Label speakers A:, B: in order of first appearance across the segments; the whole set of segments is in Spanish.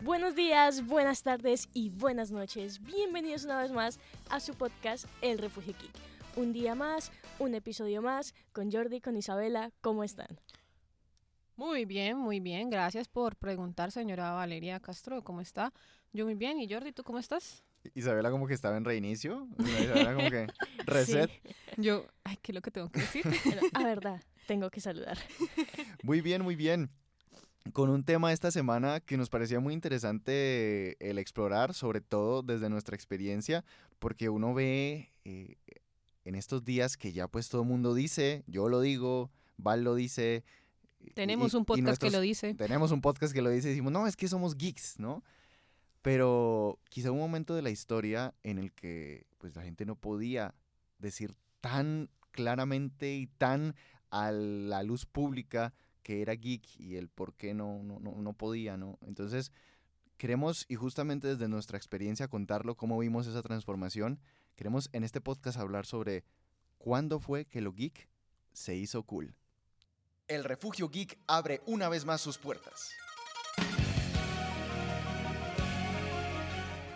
A: Buenos días, buenas tardes y buenas noches. Bienvenidos una vez más a su podcast El Refugio Geek. Un día más, un episodio más con Jordi, con Isabela. ¿Cómo están?
B: Muy bien. Gracias por preguntar, señora Valeria Castro. ¿Cómo está? Yo muy bien. ¿Y Jordi, tú cómo estás?
C: Isabela como que estaba en reinicio. Isabela como que
A: Sí,
C: reset.
B: ¿Qué es lo que tengo que decir?
A: pero, verdad, tengo que saludar.
C: Muy bien, muy bien. Con un tema esta semana que nos parecía muy interesante el explorar, sobre todo desde nuestra experiencia, porque uno ve en estos días que ya pues todo el mundo dice, yo lo digo, Val lo dice,
B: Tenemos un podcast que lo dice.
C: tenemos un podcast que lo dice y decimos, no, es que somos geeks, ¿no? Pero quizá un momento de la historia en el que pues la gente no podía decir tan claramente y tan a la luz pública que era geek y el por qué no podía, ¿no? Entonces queremos, y justamente desde nuestra experiencia contarlo, cómo vimos esa transformación. Queremos en este podcast hablar sobre cuándo fue que lo geek se hizo cool. El Refugio Geek abre una vez más sus puertas.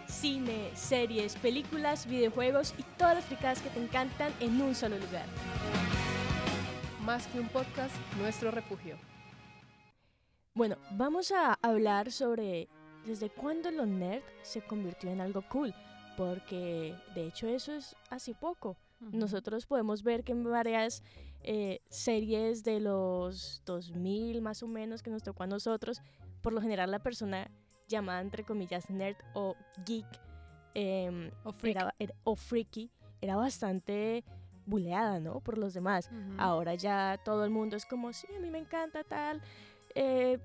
A: Cine, series, películas, videojuegos y todas las fricadas que te encantan en un solo lugar.
B: Más que un podcast, nuestro refugio.
A: Bueno, vamos a hablar sobre desde cuándo lo nerd se convirtió en algo cool, porque de hecho eso es hace poco. Nosotros podemos ver que en varias series de los 2000 más o menos que nos tocó a nosotros, por lo general la persona llamada entre comillas nerd o geek
B: O freak.
A: o freaky era bastante buleada, ¿no? Por los demás. Ahora ya todo el mundo es como, sí, a mí me encanta tal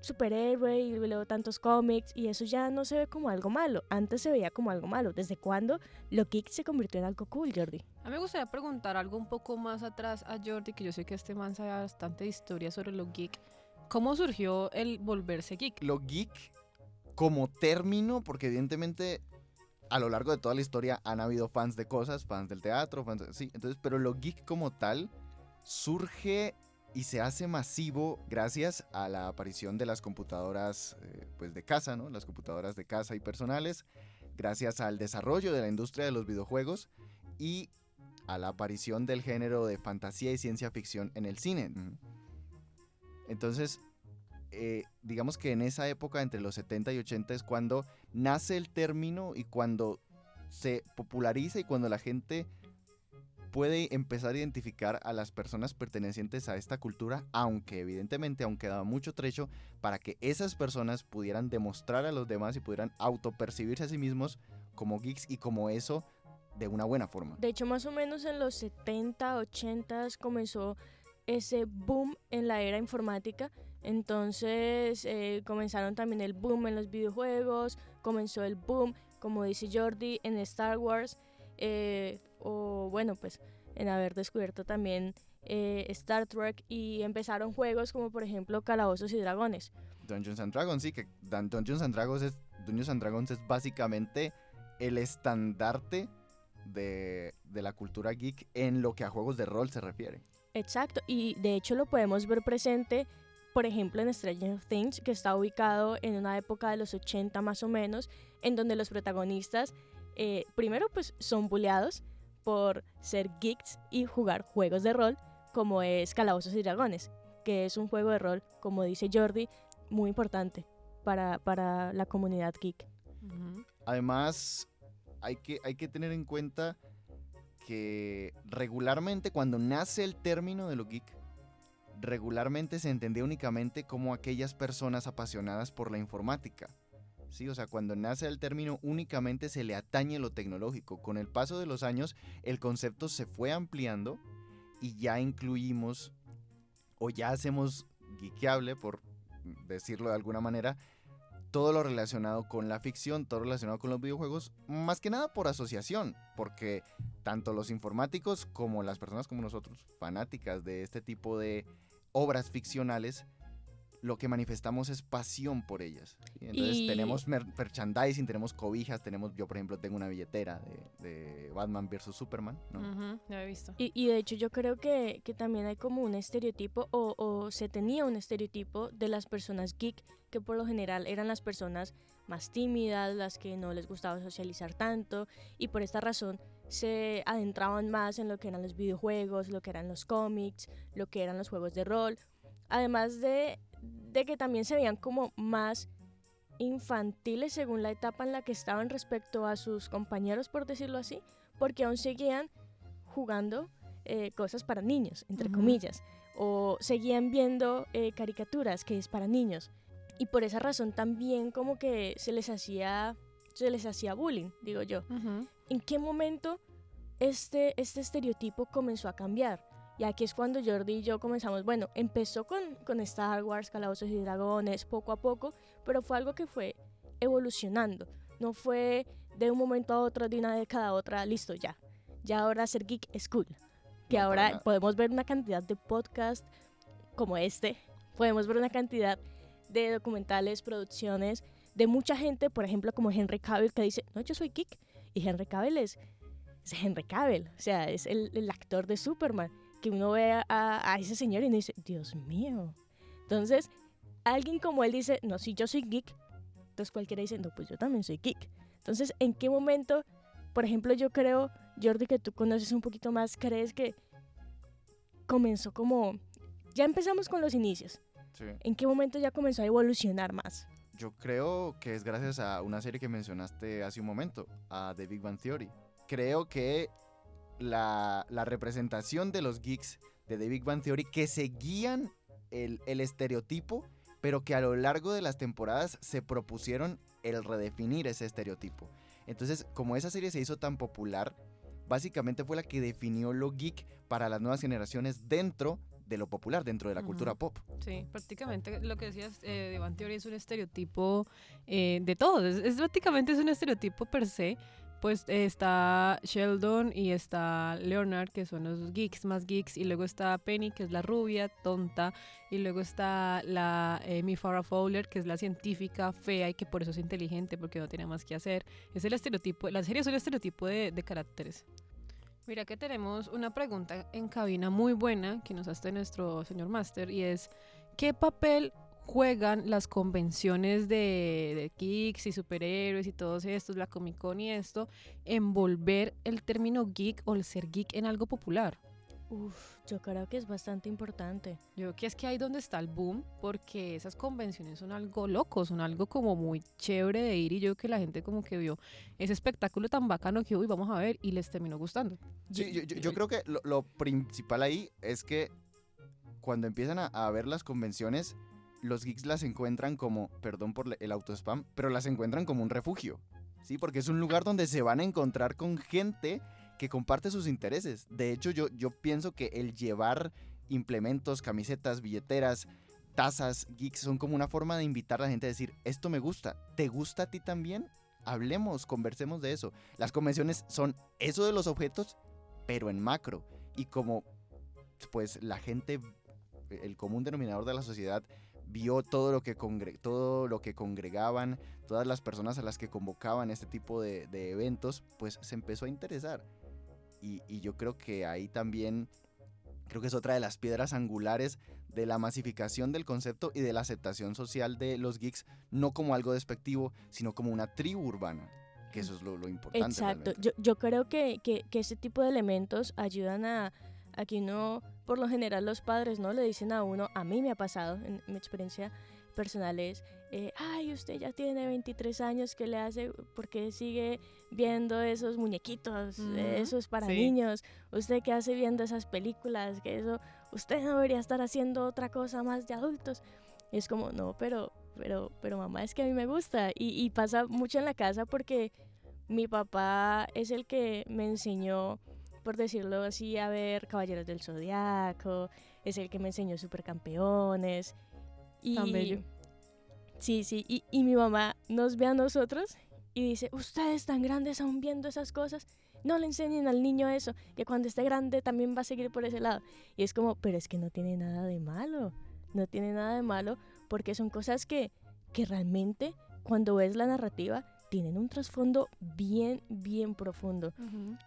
A: superhéroe y leo tantos cómics y eso ya no se ve como algo malo. Antes se veía como algo malo. ¿Desde cuándo lo geek se convirtió en algo cool, Jordi?
B: A mí me gustaría preguntar algo un poco más atrás a Jordi, que yo sé que este man sabe bastante de historia sobre lo geek. ¿Cómo surgió el volverse geek?
C: Lo geek como término, porque evidentemente a lo largo de toda la historia han habido fans de cosas, fans del teatro, sí, entonces, pero lo geek como tal surge y se hace masivo gracias a la aparición de las computadoras pues de casa, ¿no? Las computadoras de casa y personales, gracias al desarrollo de la industria de los videojuegos y a la aparición del género de fantasía y ciencia ficción en el cine. Entonces, digamos que en esa época, entre los 70 y 80, es cuando nace el término y cuando se populariza y cuando la gente puede empezar a identificar a las personas pertenecientes a esta cultura, aunque evidentemente aún quedaba mucho trecho para que esas personas pudieran demostrar a los demás y pudieran autopercibirse a sí mismos como geeks y como eso de una buena forma.
A: De hecho, más o menos en los 70, 80 comenzó ese boom en la era informática. Entonces comenzaron también el boom en los videojuegos, comenzó el boom, como dice Jordi, en Star Wars, o bueno, pues en haber descubierto también Star Trek, y empezaron juegos como por ejemplo Calabozos y Dragones.
C: Dungeons and Dragons, sí, que Dungeons and Dragons es básicamente el estandarte de la cultura geek en lo que a juegos de rol se refiere.
A: Exacto, y de hecho lo podemos ver presente, por ejemplo, en Stranger Things, que está ubicado en una época de los 80 más o menos, en donde los protagonistas, primero pues son bulleados por ser geeks y jugar juegos de rol, como es Calabozos y Dragones, que es un juego de rol, como dice Jordi, muy importante para la comunidad geek.
C: Además, hay que tener en cuenta que regularmente cuando nace el término de lo geek, regularmente se entendía únicamente como aquellas personas apasionadas por la informática. Sí, o sea, cuando nace el término únicamente se le atañe lo tecnológico. Con el paso de los años el concepto se fue ampliando y ya incluimos o ya hacemos geekeable, por decirlo de alguna manera, todo lo relacionado con la ficción, todo lo relacionado con los videojuegos, más que nada por asociación, porque tanto los informáticos como las personas como nosotros, fanáticas de este tipo de obras ficcionales, lo que manifestamos es pasión por ellas. ¿Sí? Entonces tenemos merchandising, tenemos cobijas, yo por ejemplo tengo una billetera de Batman vs Superman, ¿no?
B: Ya he visto.
A: Y de hecho yo creo que también hay como un estereotipo o se tenía un estereotipo de las personas geek, que por lo general eran las personas más tímidas, las que no les gustaba socializar tanto, y por esta razón se adentraban más en lo que eran los videojuegos, lo que eran los cómics, lo que eran los juegos de rol, además de que también se veían como más infantiles según la etapa en la que estaban respecto a sus compañeros, por decirlo así, porque aún seguían jugando cosas para niños, entre comillas, o seguían viendo caricaturas que es para niños, y por esa razón también como que se les hacía bullying, digo yo. ¿En qué momento este estereotipo comenzó a cambiar? Y aquí es cuando Jordi y yo comenzamos, bueno, empezó con Star Wars, Calabozos y Dragones, poco a poco, pero fue algo que fue evolucionando. No fue de un momento a otro, de una década a otra, listo, ya. Ya ahora ser geek es cool. Que
C: No,
A: ahora podemos ver una cantidad de podcasts como este, podemos ver una cantidad de documentales, producciones, de mucha gente, por ejemplo, como Henry Cavill, que dice, no, yo soy geek. Y Henry Cavill es Henry Cavill, o sea, es el actor de Superman, que uno ve a ese señor y uno dice, Dios mío. Entonces, alguien como él dice, no, si yo soy geek, entonces cualquiera dice, no, pues yo también soy geek. Entonces, ¿en qué momento, por ejemplo, yo creo, Jordi, que tú conoces un poquito más, crees que comenzó como, ya empezamos con los inicios,
C: Sí.
A: ¿en qué momento ya comenzó a evolucionar más?
C: Yo creo que es gracias a una serie que mencionaste hace un momento, a The Big Bang Theory. Creo que la representación de los geeks de The Big Bang Theory, que seguían el estereotipo, pero que a lo largo de las temporadas se propusieron el redefinir ese estereotipo. Entonces, como esa serie se hizo tan popular, básicamente fue la que definió lo geek para las nuevas generaciones dentro de lo popular, dentro de la cultura pop.
B: Sí, prácticamente lo que decías de Van Theory es un estereotipo de todo, prácticamente es un estereotipo per se. Pues está Sheldon y está Leonard, que son los geeks más geeks, y luego está Penny, que es la rubia, tonta, y luego está la Amy Farrah Fowler, que es la científica, fea, y que por eso es inteligente, porque no tiene más que hacer. Es el estereotipo, la serie es un estereotipo de caracteres. Mira que tenemos una pregunta en cabina muy buena que nos hace nuestro señor Master, y es, ¿qué papel juegan las convenciones de geeks y superhéroes y todos estos, la Comic Con y esto, en volver el término geek o el ser geek en algo popular?
A: Yo creo que es bastante importante.
B: Yo creo que es que ahí donde está el boom, porque esas convenciones son algo loco, son algo como muy chévere de ir, y yo creo que la gente como que vio ese espectáculo tan bacano que uy, vamos a ver, y les terminó gustando.
C: Sí, yo creo que lo principal ahí es que cuando empiezan a ver las convenciones, los geeks las encuentran como, perdón por el autospam, pero las encuentran como un refugio, ¿sí? Porque es un lugar donde se van a encontrar con gente que comparte sus intereses. De hecho, yo pienso que el llevar implementos, camisetas, billeteras, tazas, geeks, son como una forma de invitar a la gente a decir, esto me gusta, ¿te gusta a ti también? Hablemos, conversemos de eso. Las convenciones son eso de los objetos, pero en macro. Y como pues la gente, el común denominador de la sociedad, vio todo lo que congregaban, todas las personas a las que convocaban este tipo de eventos, pues se empezó a interesar. Y yo creo que ahí también, creo que es otra de las piedras angulares de la masificación del concepto y de la aceptación social de los geeks, no como algo despectivo, sino como una tribu urbana, que eso es lo importante.
A: Exacto,
C: realmente.
A: yo creo que ese tipo de elementos ayudan a que uno, por lo general los padres, ¿no? Le dicen a uno, a mí me ha pasado, en mi experiencia personal es, ay, usted ya tiene 23 años, ¿qué le hace? ¿Por qué sigue viendo esos muñequitos? Eso es para niños. ¿Usted qué hace viendo esas películas? Que eso, usted no debería estar haciendo otra cosa más de adultos. Y es como, no, pero mamá, es que a mí me gusta. Y pasa mucho en la casa porque mi papá es el que me enseñó, por decirlo así, a ver Caballeros del Zodiaco, es el que me enseñó Supercampeones. Y,
B: tan bello.
A: Sí, y mi mamá nos ve a nosotros y dice, ustedes tan grandes aún viendo esas cosas, no le enseñen al niño eso, que cuando esté grande también va a seguir por ese lado. Y es como, pero es que no tiene nada de malo, no tiene nada de malo, porque son cosas que realmente cuando ves la narrativa tienen un trasfondo bien, bien profundo.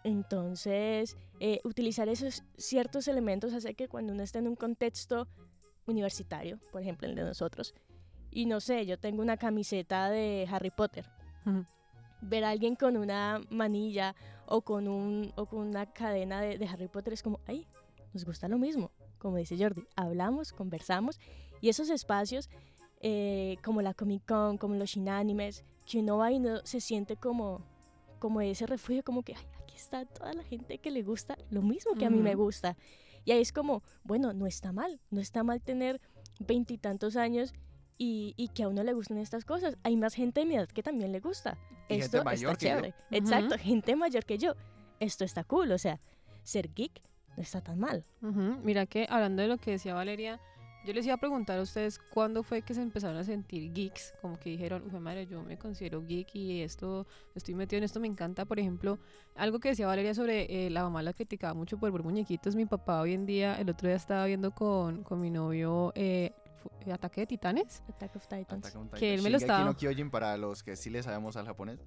A: Entonces, utilizar esos ciertos elementos hace que cuando uno está en un contexto universitario, por ejemplo el de nosotros, y no sé, yo tengo una camiseta de Harry Potter, ver a alguien con una manilla o con una cadena de Harry Potter es como, ay, nos gusta lo mismo, como dice Jordi, hablamos, conversamos, y esos espacios como la Comic Con, como los Shinanimes, que uno va y no se siente como ese refugio, como que, ay, aquí está toda la gente que le gusta lo mismo que a mí me gusta. Y ahí es como, bueno, no está mal tener 20 y tantos años y que a uno le gusten estas cosas. Hay más gente de mi edad que también le gusta.
C: Y
A: Esto
C: gente mayor
A: está
C: que yo.
A: chévere. Exacto, gente mayor que yo. Esto está cool, o sea, ser geek no está tan mal.
B: Mira que hablando de lo que decía Valeria, yo les iba a preguntar a ustedes cuándo fue que se empezaron a sentir geeks, como que dijeron, uy, madre, yo me considero geek y esto, estoy metido en esto, me encanta. Por ejemplo, algo que decía Valeria sobre la mamá la criticaba mucho por ver muñequitos. Mi papá hoy en día, el otro día estaba viendo con mi novio Ataque de Titanes.
A: Attack of Titans.
B: Que él me lo
C: Shingeki
B: estaba...
C: no Kyojin para los que sí le sabemos al japonés.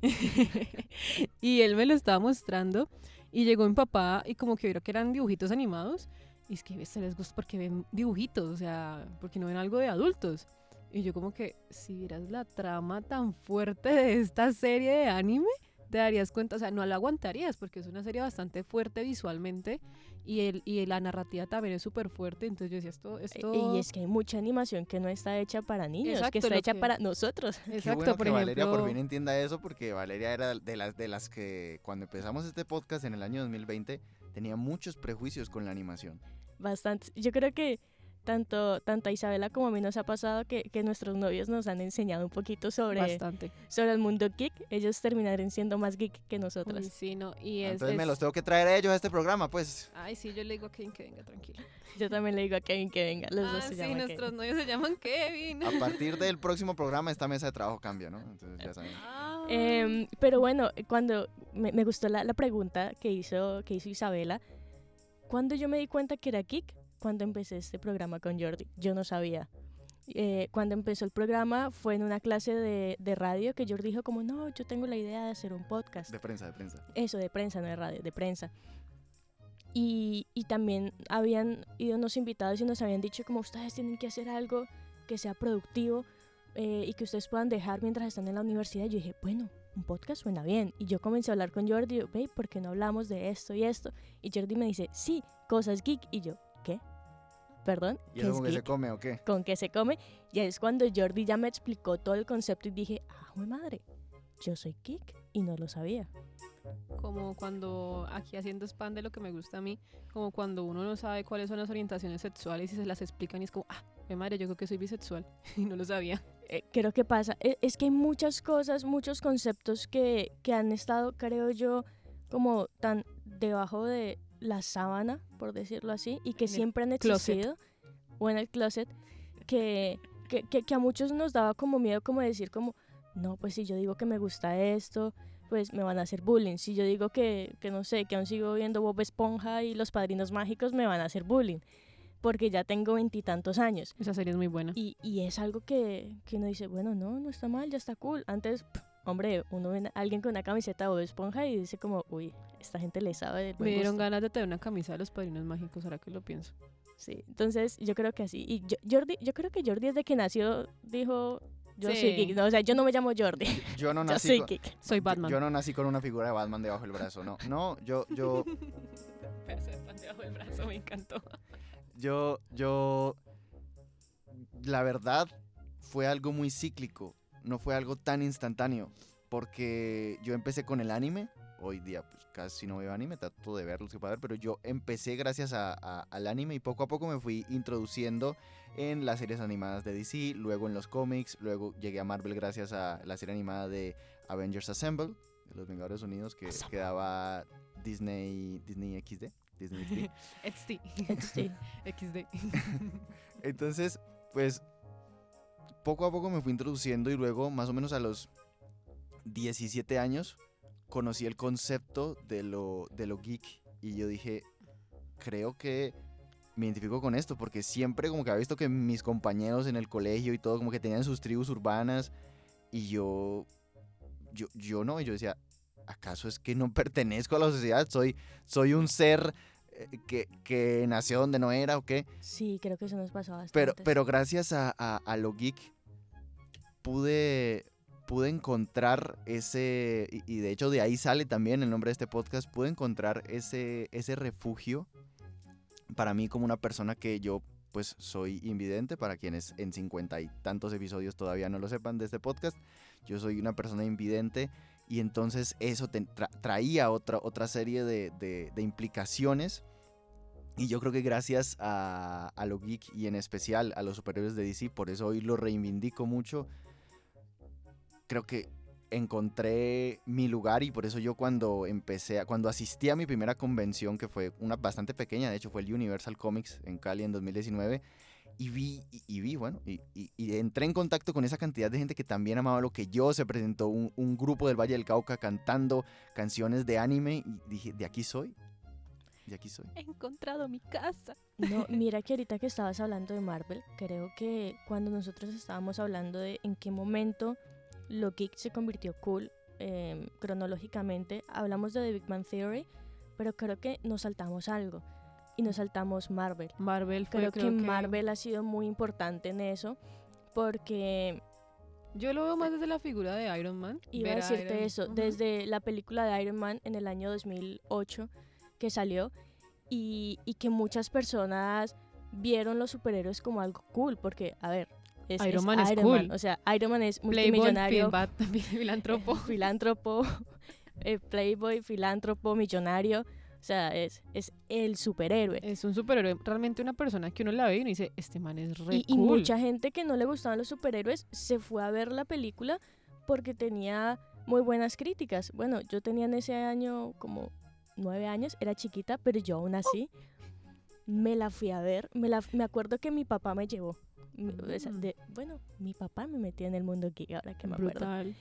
B: Y él me lo estaba mostrando y llegó mi papá y como que vieron que eran dibujitos animados. Y es que se les gusta porque ven dibujitos, o sea, porque no ven algo de adultos. Y yo como que, si vieras la trama tan fuerte de esta serie de anime, te darías cuenta, o sea, no la aguantarías porque es una serie bastante fuerte visualmente y la narrativa también es súper fuerte. Entonces yo decía, esto...
A: Y es que hay mucha animación que no está hecha para niños,
B: Exacto,
A: que está
B: lo
A: hecha
B: que-
A: para nosotros.
C: Qué
B: Exacto,
C: bueno
B: por
C: que
B: ejemplo...
C: Valeria por fin entienda eso, porque Valeria era de las que cuando empezamos este podcast en el año 2020 tenía muchos prejuicios con la animación.
A: Bastante. Yo creo que tanto a Isabela como a mí nos ha pasado que nuestros novios nos han enseñado un poquito sobre el mundo geek. Ellos terminarán siendo más geek que nosotras.
B: Uy, sí, no, y es...
C: Entonces me los tengo que traer a ellos a este programa, pues.
B: Ay, sí, yo le digo a Kevin que venga, tranquilo.
A: Yo también le digo a Kevin que venga. Los dos se
B: Sí,
A: llaman
B: nuestros
A: Kevin.
B: novios se llaman Kevin.
C: A partir del próximo programa esta mesa de trabajo cambia, ¿no? Entonces ya saben.
A: Pero bueno, cuando me gustó la pregunta que hizo Isabela, cuando yo me di cuenta que era geek, cuando empecé este programa con Jordi, yo no sabía. Cuando empezó el programa fue en una clase de radio que Jordi dijo como, no, yo tengo la idea de hacer un podcast.
C: De prensa.
A: Eso, de prensa, no de radio, de prensa. Y también habían ido unos invitados y nos habían dicho como ustedes tienen que hacer algo que sea productivo y que ustedes puedan dejar mientras están en la universidad. Y yo dije, bueno, un podcast suena bien. Y yo comencé a hablar con Jordi, y yo, "Ve, ¿por qué no hablamos de esto y esto?" Y Jordi me dice, sí, cosas geek. Y yo, ¿qué? Perdón,
C: ¿Y
A: ¿qué
C: eso
A: es
C: con qué se
A: geek?
C: come o qué?
A: ¿Con qué se come? Y ahí es cuando Jordi ya me explicó todo el concepto y dije, ah, mi madre, yo soy geek y no lo sabía.
B: Como cuando, aquí haciendo spam de lo que me gusta a mí, como cuando uno no sabe cuáles son las orientaciones sexuales y se las explican y es como, ah, mi madre, yo creo que soy bisexual y no lo sabía.
A: Creo que pasa, es que hay muchas cosas, muchos conceptos que han estado, creo yo, como tan debajo de la sábana, por decirlo así, y que
B: En el
A: siempre han
B: closet.
A: existido, o en el closet, que a muchos nos daba como miedo como decir como, no, pues si yo digo que me gusta esto, pues me van a hacer bullying. Si yo digo que no sé, que aún sigo viendo Bob Esponja y Los Padrinos Mágicos, me van a hacer bullying, porque ya tengo 20 y tantos años.
B: Esa serie es muy buena.
A: Y es algo que uno dice, bueno, no está mal, ya está cool. Antes, hombre, uno ve a alguien con una camiseta de Bob Esponja y dice como, uy, esta gente le sabe del
B: Me
A: buen
B: dieron
A: gusto.
B: ganas de tener una camisa de los Padrinos Mágicos, ahora que lo pienso.
A: Sí, entonces yo creo que así. Y yo creo que Jordi desde que nació dijo, yo
B: Sí.
A: soy geek. No, o sea, yo no me llamo Jordi,
C: Yo no
A: yo
C: nací
A: soy
C: con,
A: geek.
B: Soy Batman.
C: yo no nací con una figura de Batman debajo del brazo, no. No, yo
B: Pedazo de pan debajo del brazo, me encantó.
C: la verdad fue algo muy cíclico, no fue algo tan instantáneo, porque yo empecé con el anime, hoy día pues casi no veo anime, trato de verlos que pueda ver, pero yo empecé gracias al anime y poco a poco me fui introduciendo en las series animadas de DC, luego en los cómics, luego llegué a Marvel gracias a la serie animada de Avengers Assemble, de los Vengadores Unidos, que daba Disney XD. Disney XD.
B: XD. XD.
C: Entonces, pues, poco a poco me fui introduciendo y luego, más o menos a los 17 años, conocí el concepto de lo geek y yo dije, creo que me identifico con esto, porque siempre como que había visto que mis compañeros en el colegio y todo como que tenían sus tribus urbanas y yo no, y yo decía, ¿acaso es que no pertenezco a la sociedad? Soy un ser que nació donde no era o qué.
A: Sí, creo que eso nos pasó bastante.
C: Pero gracias a lo geek pude encontrar ese, y de hecho de ahí sale también el nombre de este podcast, pude encontrar ese refugio para mí como una persona que yo pues soy invidente, para quienes en 50 y tantos episodios todavía no lo sepan de este podcast, yo soy una persona invidente y entonces eso traía otra serie de implicaciones. Y yo creo que gracias a lo geek y en especial a los superhéroes de DC, por eso hoy lo reivindico mucho, creo que encontré mi lugar y por eso yo cuando asistí a mi primera convención, que fue una bastante pequeña, de hecho fue el Universal Comics en Cali en 2019, y entré en contacto con esa cantidad de gente que también amaba lo que yo, se presentó un grupo del Valle del Cauca cantando canciones de anime y dije, de aquí soy.
B: He encontrado mi casa.
A: No, mira que ahorita que estabas hablando de Marvel, creo que cuando nosotros estábamos hablando de en qué momento lo geek se convirtió cool, cronológicamente, hablamos de The Big Bang Theory, pero creo que nos saltamos algo, y nos saltamos Marvel. Creo que Marvel ha sido muy importante en eso, porque...
B: Yo lo veo más desde la figura de Iron Man.
A: Iba a decirte eso, desde la película de Iron Man en el año 2008, que salió y que muchas personas vieron los superhéroes como algo cool, porque, a ver,
B: Iron Man es cool.
A: O sea, Iron Man es multimillonario, filántropo, playboy, filántropo, millonario, o sea, es el superhéroe.
B: Es un superhéroe, realmente una persona que uno la ve y uno dice, este man es re cool.
A: Y mucha gente que no le gustaban los superhéroes se fue a ver la película porque tenía muy buenas críticas. Bueno, yo tenía en ese año como 9 años, era chiquita, pero yo aún así me la fui a ver. Me acuerdo que mi papá me llevó. Mi papá me metió en el mundo geek, ahora que me acuerdo.
B: Brutal.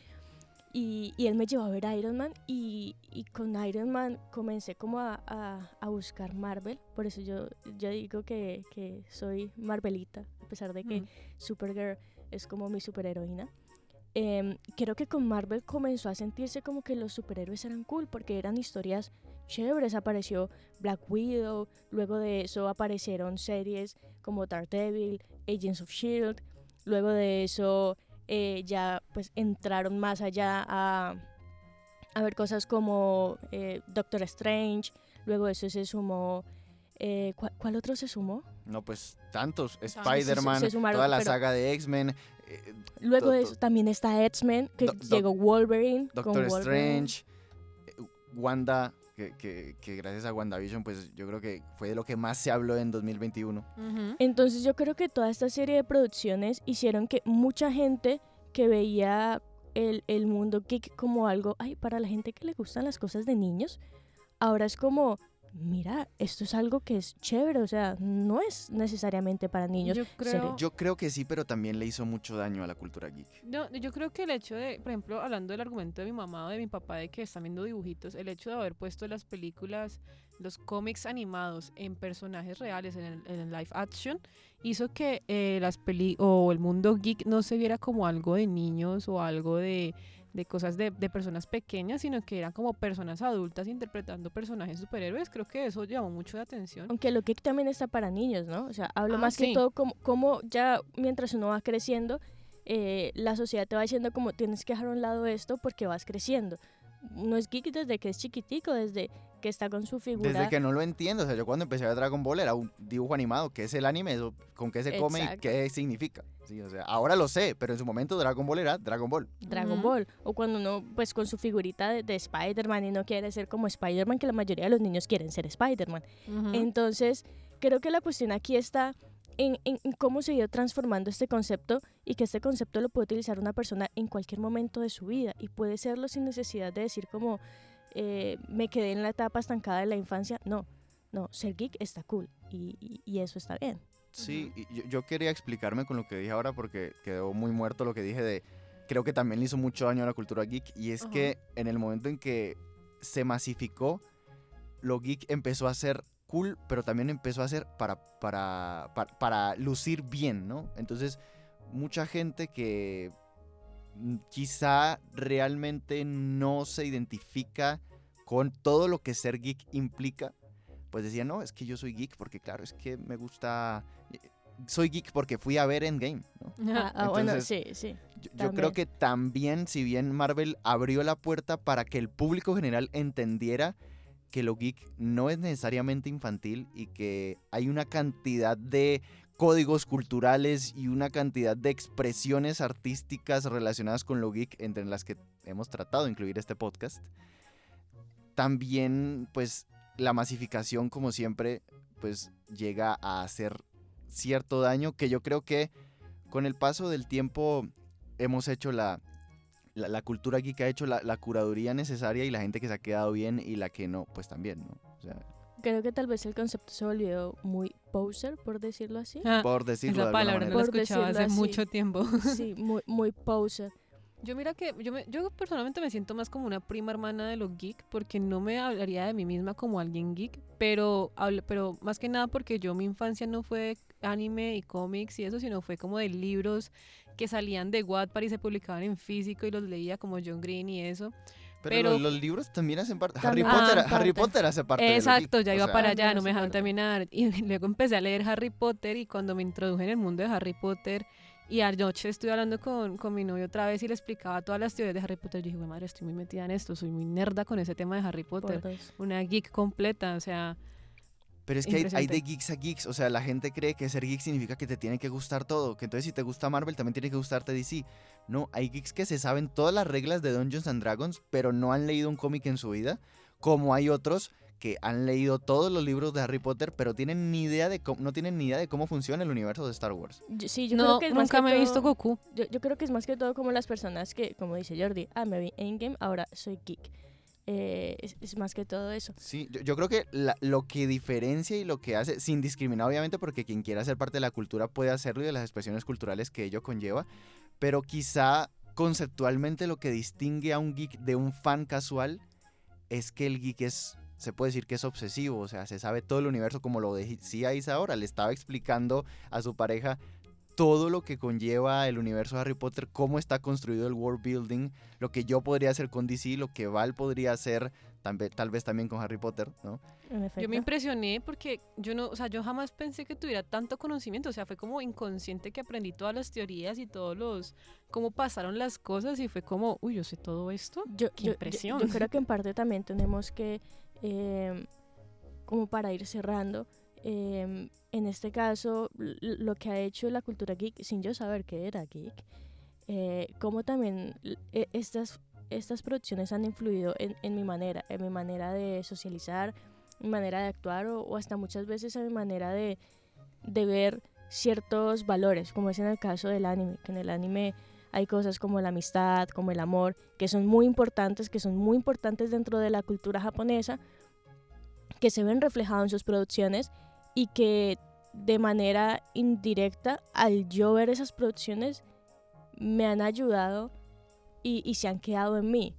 A: Y él me llevó a ver Iron Man y con Iron Man comencé como a buscar Marvel. Por eso yo digo que soy Marvelita, a pesar de que Supergirl es como mi superheroína. Creo que con Marvel comenzó a sentirse como que los superhéroes eran cool porque eran historias chéveres. Apareció Black Widow, luego de eso aparecieron series como Daredevil, Agents of S.H.I.E.L.D., luego de eso ya pues entraron más allá a ver cosas como Doctor Strange, luego de eso se sumó ¿cuál otro se sumó?
C: No, pues tantos, Spider-Man, toda la saga de X-Men.
A: Luego de eso también está X-Men, que llegó Wolverine.
C: Doctor Strange, Wanda, que gracias a WandaVision, pues yo creo que fue de lo que más se habló en 2021.
A: Entonces yo creo que toda esta serie de producciones hicieron que mucha gente que veía el mundo geek como algo, para la gente que le gustan las cosas de niños, ahora es como... Mira, esto es algo que es chévere, o sea, no es necesariamente para niños.
C: Yo creo que sí, pero también le hizo mucho daño a la cultura geek.
B: No, yo creo que el hecho de, por ejemplo, hablando del argumento de mi mamá o de mi papá de que están viendo dibujitos, el hecho de haber puesto las películas, los cómics animados en personajes reales, en el live action, hizo que o el mundo geek no se viera como algo de niños o algo de cosas de personas pequeñas, sino que eran como personas adultas interpretando personajes superhéroes. Creo que eso llamó mucho la atención.
A: Aunque lo geek también está para niños, ¿no? O sea, hablo más que todo como ya mientras uno va creciendo, la sociedad te va diciendo como tienes que dejar a un lado esto porque vas creciendo. Uno es geek desde que es chiquitico, desde que está con su figura.
C: Desde que no lo entiendo, o sea, yo cuando empecé a ver Dragon Ball era un dibujo animado, ¿qué es el anime? Eso, ¿con qué se come y qué significa? Sí, o sea, ahora lo sé, pero en su momento Dragon Ball era Dragon Ball.
A: Dragon Ball, o cuando uno pues con su figurita de Spider-Man y no quiere ser como Spider-Man, que la mayoría de los niños quieren ser Spider-Man. Entonces, creo que la cuestión aquí está en cómo se ha ido transformando este concepto y que este concepto lo puede utilizar una persona en cualquier momento de su vida y puede serlo sin necesidad de decir como me quedé en la etapa estancada de la infancia. No, ser geek está cool y eso está bien.
C: Sí, y yo quería explicarme con lo que dije ahora porque quedó muy muerto lo que dije de... Creo que también le hizo mucho daño a la cultura geek y es que en el momento en que se masificó, lo geek empezó a ser cool, pero también empezó a ser para lucir bien, ¿no? Entonces, mucha gente que quizá realmente no se identifica con todo lo que ser geek implica, pues decía, no, es que yo soy geek porque, claro, es que me gusta... Soy geek porque fui a ver Endgame, ¿no?
A: Bueno,
C: Entonces,
A: sí.
C: Yo creo que también, si bien Marvel abrió la puerta para que el público general entendiera que lo geek no es necesariamente infantil y que hay una cantidad de códigos culturales y una cantidad de expresiones artísticas relacionadas con lo geek, entre las que hemos tratado de incluir este podcast. También, pues, la masificación, como siempre, pues, llega a hacer cierto daño, que yo creo que con el paso del tiempo hemos hecho la cultura geek ha hecho la curaduría necesaria, y la gente que se ha quedado bien y la que no, pues también, ¿no? O sea,
A: Creo que tal vez el concepto se volvió muy poser, por decirlo así.
C: por decirlo de
B: Esa
C: alguna
B: palabra
C: manera.
B: no la
A: Por
B: escuchaba
A: decirlo
B: hace
A: así.
B: mucho tiempo.
A: Sí, muy poser.
B: Yo mira que yo personalmente me siento más como una prima hermana de los geek, porque no me hablaría de mí misma como alguien geek, pero más que nada porque mi infancia no fue anime y cómics y eso, sino fue como de libros que salían de Wattpad y se publicaban en físico y los leía, como John Green y eso. Pero
C: los libros también hacen parte.
A: También
C: Harry Potter hace parte de lo
B: exacto,
C: geek,
B: ya
C: o
B: iba
C: sea,
B: para allá,
A: También
B: no me
A: hace
B: dejaron
A: parte.
B: terminar. Y luego empecé a leer Harry Potter, y cuando me introduje en el mundo de Harry Potter, y anoche estuve hablando con mi novio otra vez y le explicaba todas las teorías de Harry Potter, yo dije, "Güey, madre, estoy muy metida en esto, soy muy nerda con ese tema de Harry Potter,
A: Por dos.
B: una geek completa, o sea,
C: Pero es que hay de
B: impresionante.
C: geeks a geeks, o sea, la gente cree que ser geek significa que te tiene que gustar todo, que entonces si te gusta Marvel también tiene que gustarte DC. No, hay geeks que se saben todas las reglas de Dungeons and Dragons, pero no han leído un cómic en su vida, como hay otros que han leído todos los libros de Harry Potter, pero no tienen ni idea de cómo funciona el universo de Star Wars.
A: Sí, yo
B: No,
A: creo que es más
B: nunca
A: que
B: me he visto
A: todo-
B: Goku.
A: Yo creo que es más que todo como las personas que, como dice Jordi, me vi Endgame, ahora soy geek. Es más que todo eso.
C: Sí, yo creo que lo que diferencia y lo que hace, sin discriminar obviamente, porque quien quiera ser parte de la cultura puede hacerlo y de las expresiones culturales que ello conlleva, pero quizá conceptualmente lo que distingue a un geek de un fan casual es que el geek se puede decir que es obsesivo, o sea, se sabe todo el universo, como lo decía Isa ahora, le estaba explicando a su pareja todo lo que conlleva el universo de Harry Potter, cómo está construido el world building, lo que yo podría hacer con DC, lo que Val podría hacer tal vez también con Harry Potter, ¿no?
A: En efecto.
B: Yo me impresioné porque yo jamás pensé que tuviera tanto conocimiento, o sea, fue como inconsciente que aprendí todas las teorías y cómo pasaron las cosas, y fue como, uy, yo sé todo esto, qué impresión.
A: Yo creo que en parte también tenemos que, como para ir cerrando, en este caso, lo que ha hecho la cultura geek, sin yo saber que era geek, como también estas producciones han influido en mi manera de socializar, mi manera de actuar, o hasta muchas veces en mi manera de ver ciertos valores, como es en el caso del anime, que en el anime hay cosas como la amistad, como el amor, que son muy importantes dentro de la cultura japonesa, que se ven reflejados en sus producciones, y que de manera indirecta, al yo ver esas producciones, me han ayudado y se han quedado en mí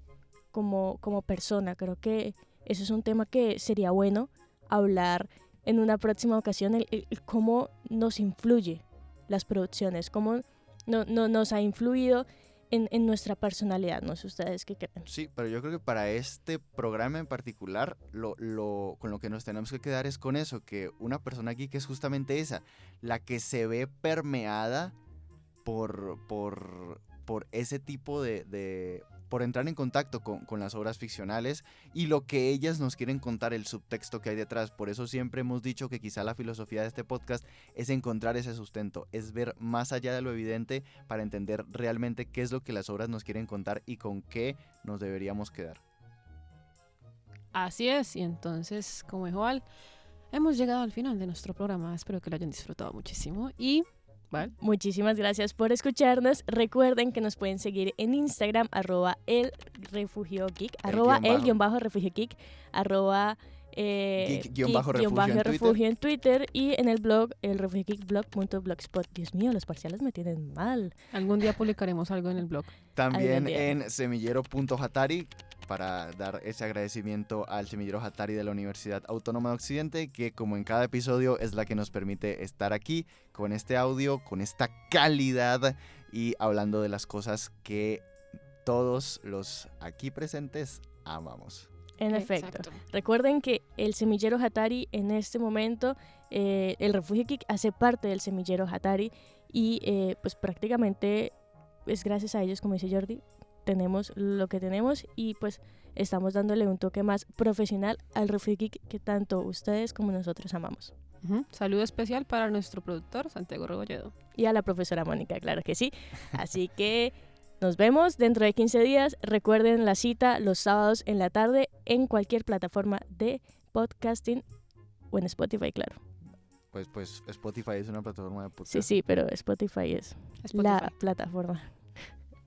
A: como persona. Creo que eso es un tema que sería bueno hablar en una próxima ocasión, el cómo nos influye las producciones, cómo nos ha influido en nuestra personalidad. No sé ustedes qué creen.
C: Sí, pero yo creo que para este programa en particular, con lo que nos tenemos que quedar es con eso, que una persona geek es justamente esa, la que se ve permeada por ese tipo por entrar en contacto con las obras ficcionales y lo que ellas nos quieren contar, el subtexto que hay detrás. Por eso siempre hemos dicho que quizá la filosofía de este podcast es encontrar ese sustento, es ver más allá de lo evidente para entender realmente qué es lo que las obras nos quieren contar y con qué nos deberíamos quedar.
B: Así es, y entonces, como dijo Val, hemos llegado al final de nuestro programa, espero que lo hayan disfrutado muchísimo, y Val,
A: Muchísimas gracias por escucharnos. Recuerden que nos pueden seguir en Instagram, @elrefugiogeek, @el_refugiogeek,
C: @geek_refugio
A: en Twitter, y en el blog elrefugiogeekblog.blogspot. Dios mío, los parciales me tienen mal.
B: algún día publicaremos algo en el blog.
C: También
A: Algún día.
C: en semillero.hatari, para dar ese agradecimiento al Semillero Hattari de la Universidad Autónoma de Occidente, que como en cada episodio es la que nos permite estar aquí con este audio, con esta calidad y hablando de las cosas que todos los aquí presentes amamos.
A: En efecto.
B: Exacto.
A: Recuerden que el Semillero Hattari en este momento, el Refugio Geek hace parte del Semillero Hattari y pues prácticamente es gracias a ellos, como dice Jordi, tenemos lo que tenemos y pues estamos dándole un toque más profesional al Refugio Geek que tanto ustedes como nosotros amamos.
B: Saludo especial para nuestro productor, Santiago Rebolledo.
A: Y a la profesora Mónica, claro que sí. Así que nos vemos dentro de 15 días. Recuerden la cita los sábados en la tarde en cualquier plataforma de podcasting o en Spotify, claro.
C: Pues Spotify es una plataforma de podcast.
A: Sí, pero Spotify es la plataforma.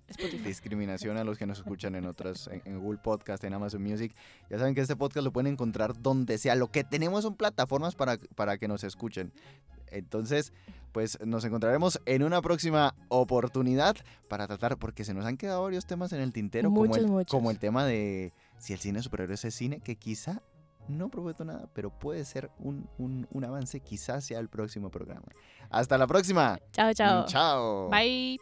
B: Spotify.
C: Discriminación a los que nos escuchan en otras, en Google Podcast, en Amazon Music. Ya saben que este podcast lo pueden encontrar donde sea. Lo que tenemos son plataformas para que nos escuchen. Entonces, pues nos encontraremos en una próxima oportunidad para tratar, porque se nos han quedado varios temas en el tintero,
A: Muchos.
C: como el tema de si el cine de superhéroes es cine, que quizá no prometo nada, pero puede ser un avance, quizás sea el próximo programa. Hasta la próxima.
A: Chao.
C: Chao.
B: Bye.